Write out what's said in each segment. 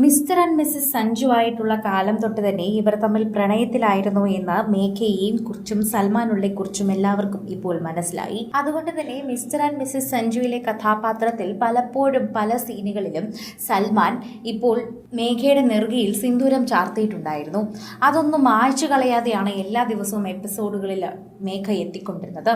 Mister and Mrs Sanju ആയിട്ടുള്ള കാലം തൊട്ട് തന്നെ ഇവർ തമ്മിൽ പ്രണയത്തിലായിരുന്നു എന്ന് മേഘയെയും കുറിച്ചും സൽമാനുള്ളെ കുറിച്ചും എല്ലാവർക്കും ഇപ്പോൾ മനസ്സിലായി. അതുകൊണ്ട് തന്നെ മിസ്റ്റർ ആൻഡ് മിസ്സസ് സഞ്ജുവിലെ കഥാപാത്രത്തിൽ പലപ്പോഴും പല സീനുകളിലും സൽമാൻ ഇപ്പോൾ മേഘയുടെ നെറുകയിൽ സിന്ദൂരം ചാർത്തിയിട്ടുണ്ടായിരുന്നു. അതൊന്നും മായ്ച്ചു കളയാതെയാണ് എല്ലാ ദിവസവും എപ്പിസോഡുകളിൽ മേഘ എത്തിക്കൊണ്ടിരുന്നത്.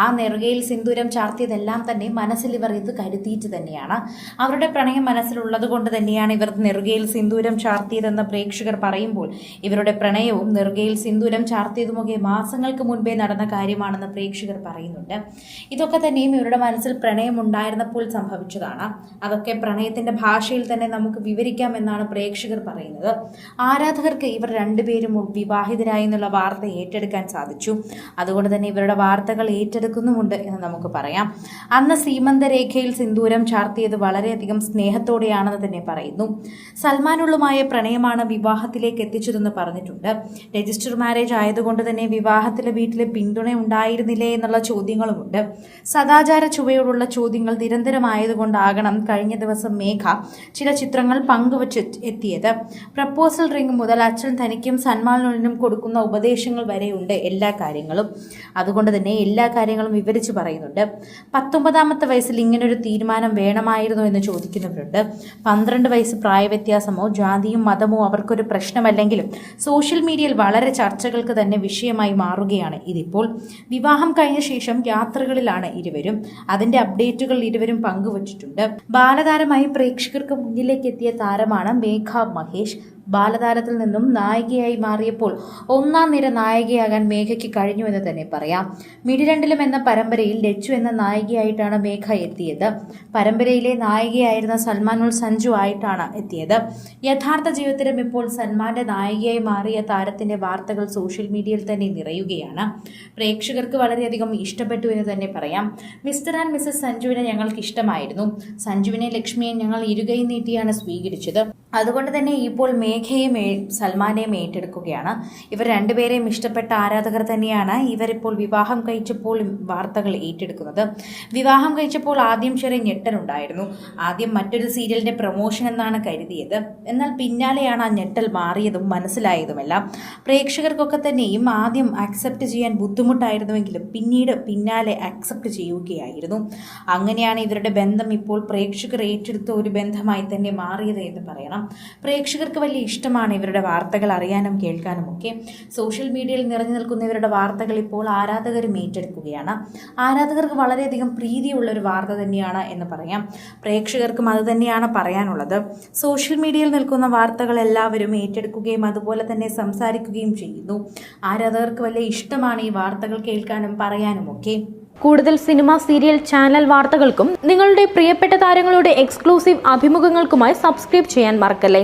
ആ നെറുകയിൽ സിന്ദൂരം ചാർത്തിയതെല്ലാം തന്നെ മനസ്സിൽ ഇവർ ഇത് കരുതിയിട്ട് തന്നെയാണ്. അവരുടെ പ്രണയം മനസ്സിലുള്ളത് കൊണ്ട് തന്നെയാണ് ഇവർ നെറുകയിൽ സിന്ദൂരം ചാർത്തിയതെന്ന് പ്രേക്ഷകർ പറയുമ്പോൾ ഇവരുടെ പ്രണയവും നെറുകയിൽ സിന്ദൂരം ചാർത്തിയതുമൊക്കെ മാസങ്ങൾക്ക് മുൻപേ നടന്ന കാര്യമാണെന്ന് പ്രേക്ഷകർ പറയുന്നുണ്ട്. ഇതൊക്കെ തന്നെയും ഇവരുടെ മനസ്സിൽ പ്രണയം ഉണ്ടായിരുന്നപ്പോൾ സംഭവിച്ചതാണ്. അതൊക്കെ പ്രണയത്തിന്റെ ഭാഷയിൽ തന്നെ നമുക്ക് വിവരിക്കാമെന്നാണ് പ്രേക്ഷകർ പറയുന്നത്. ആരാധകർക്ക് ഇവർ രണ്ടുപേരും വിവാഹിതരായി എന്നുള്ള വാർത്ത ഏറ്റെടുക്കാൻ സാധിച്ചു. അതുകൊണ്ട് തന്നെ ഇവരുടെ വാർത്തകൾ ഏറ്റെടുക്കുന്നുമുണ്ട് എന്ന് നമുക്ക് പറയാം. അന്ന് സീമന്തരേഖയിൽ സിന്ദൂരം ചാർത്തിയത് വളരെയധികം സ്നേഹത്തോടെയാണെന്ന് തന്നെ പറയുന്നു. സൽമാനുള്ളുമായ പ്രണയമാണ് വിവാഹത്തിലേക്ക് എത്തിച്ചതെന്ന് പറഞ്ഞിട്ടുണ്ട്. രജിസ്റ്റർ മാരേജ് ആയതുകൊണ്ട് തന്നെ വിവാഹത്തിലെ വീട്ടിലെ പിന്തുണ ഉണ്ടായിരുന്നില്ലേ എന്നുള്ള ചോദ്യങ്ങളുമുണ്ട്. സദാചാര ചുവയോടുള്ള ചോദ്യങ്ങൾ നിരന്തരമായതുകൊണ്ടാകണം കഴിഞ്ഞ ദിവസം മേഘ ചില ചിത്രങ്ങൾ പങ്കുവച്ച് എത്തിയത്. പ്രപ്പോസൽ റിംഗ് മുതൽ അച്ഛൻ തനിക്കും സൽമാനുള്ളിനും കൊടുക്കുന്ന ഉപദേശങ്ങൾ വരെയുണ്ട് എല്ലാ കാര്യങ്ങളും. അതുകൊണ്ട് തന്നെ എല്ലാ കാര്യങ്ങളും വിവരിച്ച് പറയുന്നുണ്ട്. 19ാമത്തെ വയസ്സിൽ ഇങ്ങനൊരു തീരുമാനം വേണമായിരുന്നു എന്ന് ചോദിക്കുന്നവരുണ്ട്. 12 വയസ്സ് വ്യത്യാസമോ ജാതിയും മതമോ അവർക്കൊരു പ്രശ്നമല്ലെങ്കിലും സോഷ്യൽ മീഡിയയിൽ വളരെ ചർച്ചകൾക്ക് തന്നെ വിഷയമായി മാറുകയാണ് ഇതിപ്പോൾ. വിവാഹം കഴിഞ്ഞ ശേഷം യാത്രകളിലാണ് ഇരുവരും. അതിന്റെ അപ്ഡേറ്റുകൾ ഇരുവരും പങ്കുവച്ചിട്ടുണ്ട്. ബാലതാരമായി പ്രേക്ഷകർക്ക് മുന്നിലേക്ക് എത്തിയ താരമാണ് മേഘ മഹേഷ്. ബാലതാരത്തിൽ നിന്നും നായികയായി മാറിയപ്പോൾ ഒന്നാം നിര നായികയാകാൻ മേഘയ്ക്ക് കഴിഞ്ഞു എന്ന് തന്നെ പറയാം. മിഡിരണ്ടിലും എന്ന പരമ്പരയിൽ ലച്ചു എന്ന നായികയായിട്ടാണ് മേഘ എത്തിയത്. പരമ്പരയിലെ നായികയായിരുന്ന സൽമാനുൾ സഞ്ജു ആയിട്ടാണ് എത്തിയത്. യഥാർത്ഥ ജീവിതത്തിലും ഇപ്പോൾ സൽമാന്റെ നായികയായി മാറിയ താരത്തിന്റെ വാർത്തകൾ സോഷ്യൽ മീഡിയയിൽ തന്നെ നിറയുകയാണ്. പ്രേക്ഷകർക്ക് വളരെയധികം ഇഷ്ടപ്പെട്ടു എന്ന് തന്നെ പറയാം. മിസ്റ്റർ ആൻഡ് മിസ്സസ് സഞ്ജുവിനെ ഞങ്ങൾക്ക് ഇഷ്ടമായിരുന്നു. സഞ്ജുവിനെ ലക്ഷ്മിയെ ഞങ്ങൾ ഇരുകൈ നീട്ടിയാണ് സ്വീകരിച്ചത്. അതുകൊണ്ട് തന്നെ ഇപ്പോൾ മേഘയും സൽമാനെയും ഏറ്റെടുക്കുകയാണ്. ഇവർ രണ്ടുപേരെയും ഇഷ്ടപ്പെട്ട ആരാധകർ തന്നെയാണ് ഇവരിപ്പോൾ വിവാഹം കഴിച്ചപ്പോൾ വാർത്തകൾ ഏറ്റെടുക്കുന്നത്. വിവാഹം കഴിച്ചപ്പോൾ ആദ്യം ചെറിയ ഞെട്ടലുണ്ടായിരുന്നു. ആദ്യം മറ്റൊരു സീരിയലിന്റെ പ്രൊമോഷൻ എന്നാണ് കരുതിയത്. എന്നാൽ പിന്നാലെയാണ് ആ ഞെട്ടൽ മാറിയതും മനസ്സിലായതുമെല്ലാം. പ്രേക്ഷകർക്കൊക്കെ തന്നെയും ആദ്യം അക്സെപ്റ്റ് ചെയ്യാൻ ബുദ്ധിമുട്ടായിരുന്നുവെങ്കിലും പിന്നാലെ അക്സെപ്റ്റ് ചെയ്യുകയായിരുന്നു. അങ്ങനെയാണ് ഇവരുടെ ബന്ധം ഇപ്പോൾ പ്രേക്ഷകർ ഏറ്റെടുത്ത ഒരു ബന്ധമായി തന്നെ മാറിയത് എന്ന് പറയണം. പ്രേക്ഷകർക്ക് വലിയ ഇഷ്ടമാണ് ഇവരുടെ വാർത്തകൾ അറിയാനും കേൾക്കാനും ഒക്കെ. സോഷ്യൽ മീഡിയയിൽ നിറഞ്ഞു നിൽക്കുന്ന ഇവരുടെ വാർത്തകൾ ഇപ്പോൾ ആരാധകരും ഏറ്റെടുക്കുകയാണ്. ആരാധകർക്ക് വളരെയധികം പ്രീതിയുള്ള ഒരു വാർത്ത തന്നെയാണ് എന്ന് പറയാം. പ്രേക്ഷകർക്കും അത് തന്നെയാണ് പറയാനുള്ളത്. സോഷ്യൽ മീഡിയയിൽ നിൽക്കുന്ന വാർത്തകൾ എല്ലാവരും ഏറ്റെടുക്കുകയും അതുപോലെ തന്നെ സംസാരിക്കുകയും ചെയ്യുന്നു. ആരാധകർക്ക് വലിയ ഇഷ്ടമാണ് ഈ വാർത്തകൾ കേൾക്കാനും പറയാനും ഒക്കെ. കൂടുതൽ സിനിമ, സീരിയൽ, ചാനൽ വാർത്തകൾക്കും നിങ്ങളുടെ പ്രിയപ്പെട്ട താരങ്ങളുടെ എക്സ്ക്ലൂസീവ് അഭിമുഖങ്ങൾക്കുമായി സബ്സ്ക്രൈബ് ചെയ്യാൻ മറക്കല്ലേ.